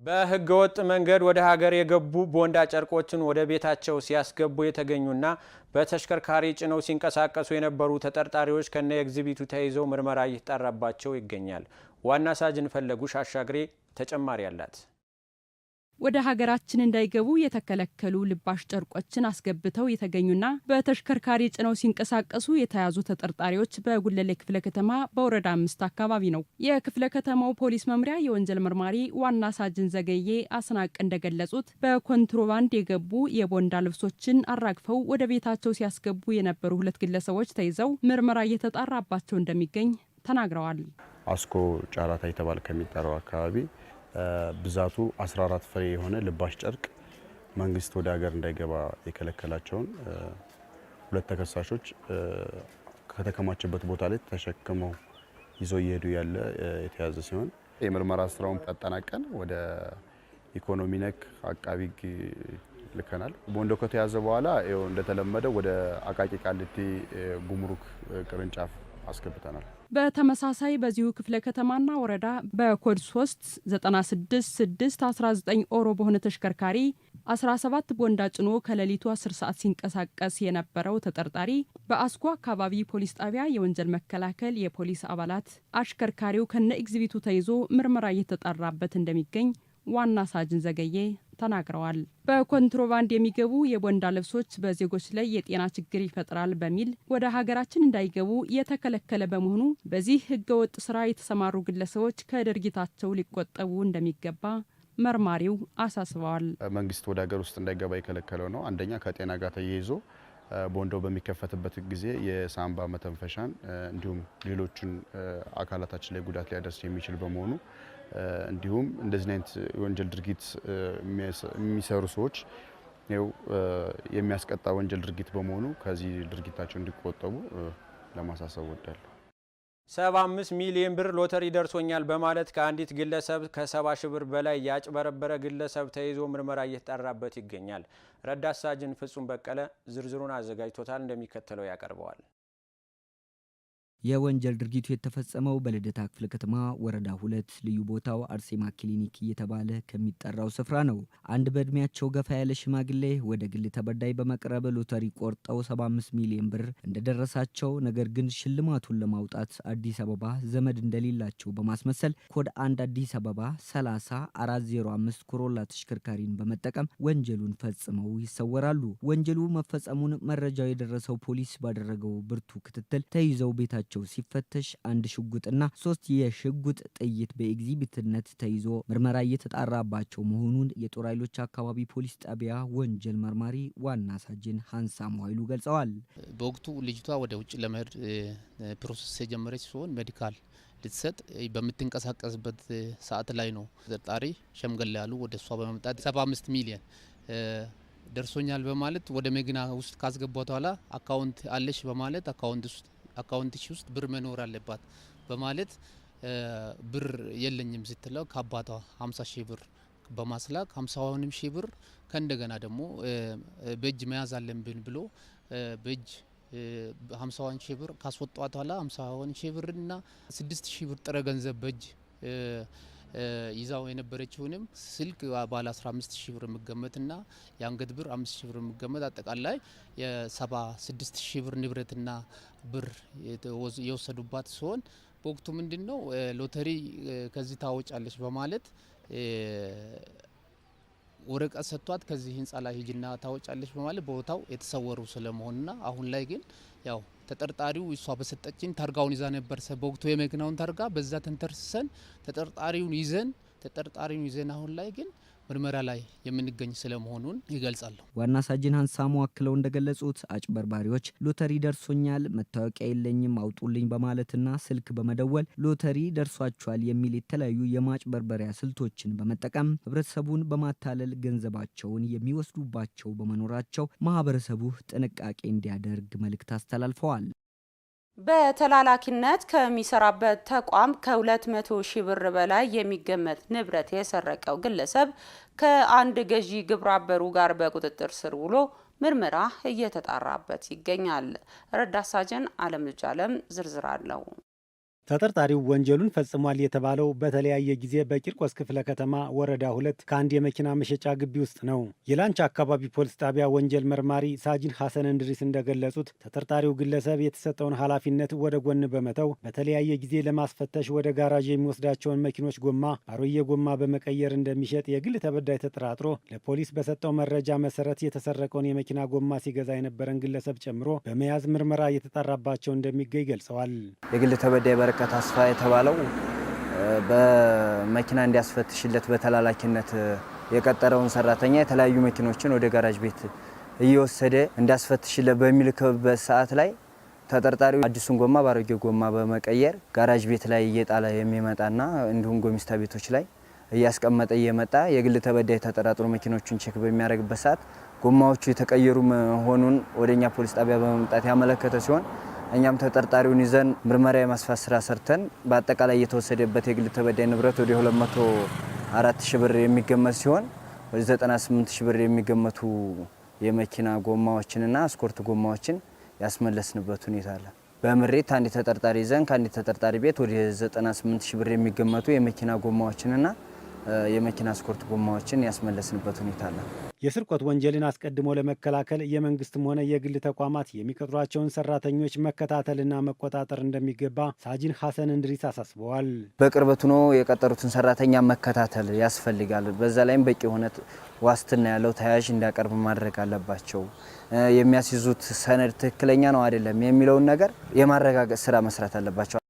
በህገወጥ መንገድ ወደ ሀገር የገቡ ቦንዳ ጨርቆችን ወደ ቤታቸው ሲያስገቡ የተገኙና በተሽከርካሪ ጭነው ሲንቀሳቀሱ የነበሩ ተጠርጣሪዎች ከነ ኤግዚቢቱ ተይዘው ምርመራ እየተጣራባቸው ይገኛል። ዋና ሳጅን ፈለጉሽ አሻግሬ ተጨማሪ አላት። ወደ ሀገራችን እንዳይገቡ የተከለከሉ ልባሽ ጨርቆችን አስገብተው የተገኙና በተሽከርካሪ ጭነው ሲንቀሳቀሱ የተያዙ ተጠርጣሪዎች በጉለሌ ክፍለ ከተማ በወረዳ 5 አካባቢ ነው። የክፍለ ከተማው ፖሊስ መምሪያ የወንጀል መርማሪ ዋና ሳጅን ዘገዬ አስናቅ እንደገለጹት በኮንትሮባንድ የገቡ የቦንዳ ልብሶችን አራግፈው ወደ ቤታቸው ሲያስገቡ የነበሩ 2 ግለሰቦች ተይዘው ምርመራ እየተጣራባቸው እንደሚገኝ ተናግረዋል። አስኮ ጫራታ የተባለ ከሚጠራው አካባቢ ብዛቱ 14 ፍሬ የሆነ ልባሽ ጨርቅ መንግስት ወደ ሀገር እንዳይገባ የከለከላቸውን 2 ተከሳሾች ከተከማቸበት ቦታ ላይ ተሸክመው ይዘው እየሄዱ ያለ የተያዘ ሲሆን የምርመራ ስራውን አጠናቀን ወደ ኢኮኖሚ ነክ አቃቢ ልከናል። ቦንዶ ከተያዘ በኋላ እንደተለመደው ወደ አቃቂ ቃሊቲ ጉምሩክ ቅርንጫፍ አስገብተናል። በተመሳሳይ በዚሁ ክፍለ ከተማና ወረዳ በኮድ 396619 ኦሮ በሆነ ተሽከርካሪ 17 ቦንዳ ጭኖ ከሌሊቱ 10 ሰዓት ሲንቀሳቀስ የነበረው ተጠርጣሪ በአስኮ አካባቢ ፖሊስ ጣቢያ የወንጀል መከላከል የፖሊስ አባላት አሽከርካሪው ከነ ኤግዚቢቱ ተይዞ ምርመራ እየተጣራበት እንደሚገኝ ዋና ሳጅን ዘገዬ ተናግረዋል። በኮንትሮባንድ የሚገቡ የቦንዳ ልብሶች በዜጎች ላይ የጤና ችግር ይፈጥራል በሚል ወደ ሀገራችን እንዳይገቡ የተከለከለ በመሆኑ በዚህ ህገወጥ ስራ የተሰማሩ ግለሰቦች ከድርጊታቸው ሊቆጠቡ እንደሚገባ መርማሪው አሳስበዋል። መንግስት ወደ ሀገር ውስጥ እንዳይገባ የከለከለው ነው። አንደኛ ከጤና ጋር ተያይዞ ቦንዳው በሚከፈትበት ጊዜ የሳምባ መተንፈሻን እንዲሁም ሌሎችን አካላታችን ላይ ጉዳት ሊያደርስ የሚችል በመሆኑ እንዲሁም እንደዚህ አይነት ወንጀል ድርጊት የሚሰሩ ሰዎች የሚያስቀጣ ወንጀል ድርጊት በመሆኑ ከዚህ ድርጊታቸው እንዲቆጠቡ ለማሳሰብ ወዳለሁ። 75 ሚሊዮን ብር ሎተሪ ደርሶኛል በማለት ከአንዲት ግለሰብ ከ70 ሺህ ብር በላይ ያጭበረበረ ግለሰብ ተይዞ ምርመራ እየተጣራበት ይገኛል። ረዳት ሳጅን ፍጹም በቀለ ዝርዝሩን አዘጋጅቶታል፣ እንደሚከተለው ያቀርበዋል። የወንጀል ድርጊቱ የተፈጸመው በልደታ ክፍለ ከተማ ወረዳ 2 ልዩ ቦታው አርሴማ ክሊኒክ እየተባለ ከሚጠራው ስፍራ ነው። አንድ በእድሜያቸው ገፋ ያለ ሽማግሌ ወደ ግል ተበዳይ በመቅረብ ሎተሪ ቆርጠው 75 ሚሊዮን ብር እንደደረሳቸው፣ ነገር ግን ሽልማቱን ለማውጣት አዲስ አበባ ዘመድ እንደሌላቸው በማስመሰል ኮድ 1 አዲስ አበባ 30405 ኮሮላ ተሽከርካሪን በመጠቀም ወንጀሉን ፈጽመው ይሰወራሉ። ወንጀሉ መፈጸሙን መረጃው የደረሰው ፖሊስ ባደረገው ብርቱ ክትትል ተይዘው ቤታቸው ሲፈተሽ 1 ሽጉጥና 3 የሽጉጥ ጥይት በኤግዚቢትነት ተይዞ ምርመራ እየተጣራባቸው መሆኑን የጦር ኃይሎች አካባቢ ፖሊስ ጣቢያ ወንጀል መርማሪ ዋና ሳጅን ሀንሳሙ ኃይሉ ገልጸዋል። በወቅቱ ልጅቷ ወደ ውጭ ለመሄድ ፕሮሰስ የጀመረች ሲሆን ሜዲካል ልትሰጥ በምትንቀሳቀስበት ሰዓት ላይ ነው ተጠርጣሪ ሸምገል ያሉ ወደ እሷ በመምጣት 75 ሚሊዮን ደርሶኛል በማለት ወደ መኪና ውስጥ ካስገባት በኋላ አካውንት አለሽ በማለት አካውንትሽ ውስጥ ብር መኖር አለባት በማለት ብር የለኝም ስትለው ከአባቷ 50 ሺህ ብር በማስላክ 50 ሺህ ብር ከእንደገና ደግሞ በእጅ መያዝ አለብን ብሎ በእጅ 50 ሺህ ብር ካስወጣት በኋላ 50 ሺህ ብርና 6 ሺህ ብር ጥሬ ገንዘብ በእጅ ይዛው የነበረችውንም ስልክ ባለ 15 ሺህ ብር የሚገመትና የአንገት ብር 5 ሺህ ብር የሚገመት አጠቃላይ የ76 ሺህ ብር ንብረትና ብር የወሰዱባት ሲሆን በወቅቱ ምንድነው ሎተሪ ከዚህ ታወጫለች በማለት ወረቀት ሰጥቷት ከዚህ ህንጻ ላይ ሂጅና ታወጫለች በማለት ቦታው የተሰወሩ ስለመሆንና አሁን ላይ ግን ያው ተጠርጣሪው እሷ በሰጠችን ታርጋውን ይዛ ነበር። በወቅቱ የመኪናውን ታርጋ በዛ ተንተርሰን ተጠርጣሪውን ይዘን አሁን ላይ ግን ምርመራ ላይ የምንገኝ ስለመሆኑን ይገልጻሉ። ዋና ሳጅን ሀንሳሙ አክለው እንደገለጹት አጭበርባሪዎች ሎተሪ ደርሶኛል፣ መታወቂያ የለኝም አውጡልኝ በማለትና ስልክ በመደወል ሎተሪ ደርሷቸዋል የሚል የተለያዩ የማጭበርበሪያ ስልቶችን በመጠቀም ህብረተሰቡን በማታለል ገንዘባቸውን የሚወስዱባቸው በመኖራቸው ማህበረሰቡ ጥንቃቄ እንዲያደርግ መልእክት አስተላልፈዋል። በተላላኪነት ከሚሰራበት ተቋም ከ200 ሺህ ብር በላይ የሚገመት ንብረት የሰረቀው ግለሰብ ከአንድ ገዢ ግብረ አበሩ ጋር በቁጥጥር ስር ውሎ ምርመራ እየተጣራበት ይገኛል። ረዳት ሳጅን አለም ልጅ አለም ዝርዝር አለው። ተጠርጣሪው ወንጀሉን ፈጽሟል የተባለው በተለያየ ጊዜ በቂርቆስ ክፍለ ከተማ ወረዳ 2 ከአንድ የመኪና መሸጫ ግቢ ውስጥ ነው። የላንቻ አካባቢ ፖሊስ ጣቢያ ወንጀል መርማሪ ሳጅን ሐሰን እንድሪስ እንደገለጹት ተጠርጣሪው ግለሰብ የተሰጠውን ኃላፊነት ወደ ጎን በመተው በተለያየ ጊዜ ለማስፈተሽ ወደ ጋራዥ የሚወስዳቸውን መኪኖች ጎማ ባሮዬ ጎማ በመቀየር እንደሚሸጥ የግል ተበዳይ ተጠራጥሮ ለፖሊስ በሰጠው መረጃ መሰረት የተሰረቀውን የመኪና ጎማ ሲገዛ የነበረን ግለሰብ ጨምሮ በመያዝ ምርመራ እየተጣራባቸው እንደሚገኝ ገልጸዋል። የግል ተበዳይ በረከት አስፋ የተባለው በመኪና እንዲያስፈትሽለት በተላላኪነት የቀጠረውን ሰራተኛ የተለያዩ መኪኖችን ወደ ጋራጅ ቤት እየወሰደ እንዲያስፈትሽለት በሚልክበት ሰዓት ላይ ተጠርጣሪው አዲሱን ጎማ ባሮጌ ጎማ በመቀየር ጋራጅ ቤት ላይ እየጣለ የሚመጣና እንዲሁም ጎሚስታ ቤቶች ላይ እያስቀመጠ እየመጣ የግል ተበዳይ ተጠራጥሮ መኪኖቹን ቼክ በሚያደርግበት ሰዓት ጎማዎቹ የተቀየሩ መሆኑን ወደኛ ፖሊስ ጣቢያ በመምጣት ያመለከተ ሲሆን እኛም ተጠርጣሪውን ይዘን ምርመራ የማስፋት ስራ ሰርተን በአጠቃላይ የተወሰደበት የግል ተበዳይ ንብረት ወደ 204 ሺህ ብር የሚገመት ሲሆን ወደ 98 ሺህ ብር የሚገመቱ የመኪና ጎማዎችንና ስኮርት ጎማዎችን ያስመለስንበት ሁኔታ አለ። በምሬት አንድ ተጠርጣሪ ይዘን ከአንድ ተጠርጣሪ ቤት ወደ 98 ሺህ ብር የሚገመቱ የመኪና ጎማዎችንና የመኪና ስኮርት ጎማዎችን ያስመለስንበት ሁኔታ አለ። የስርቆት ወንጀልን አስቀድሞ ለመከላከል የመንግስትም ሆነ የግል ተቋማት የሚቀጥሯቸውን ሰራተኞች መከታተልና መቆጣጠር እንደሚገባ ሳጅን ሐሰን እንድሪስ አሳስበዋል። በቅርበት ሆኖ የቀጠሩትን ሰራተኛ መከታተል ያስፈልጋል። በዛ ላይም በቂ የሆነ ዋስትና ያለው ተያያዥ እንዲያቀርብ ማድረግ አለባቸው። የሚያስይዙት ሰነድ ትክክለኛ ነው አይደለም የሚለውን ነገር የማረጋገጥ ስራ መስራት አለባቸው።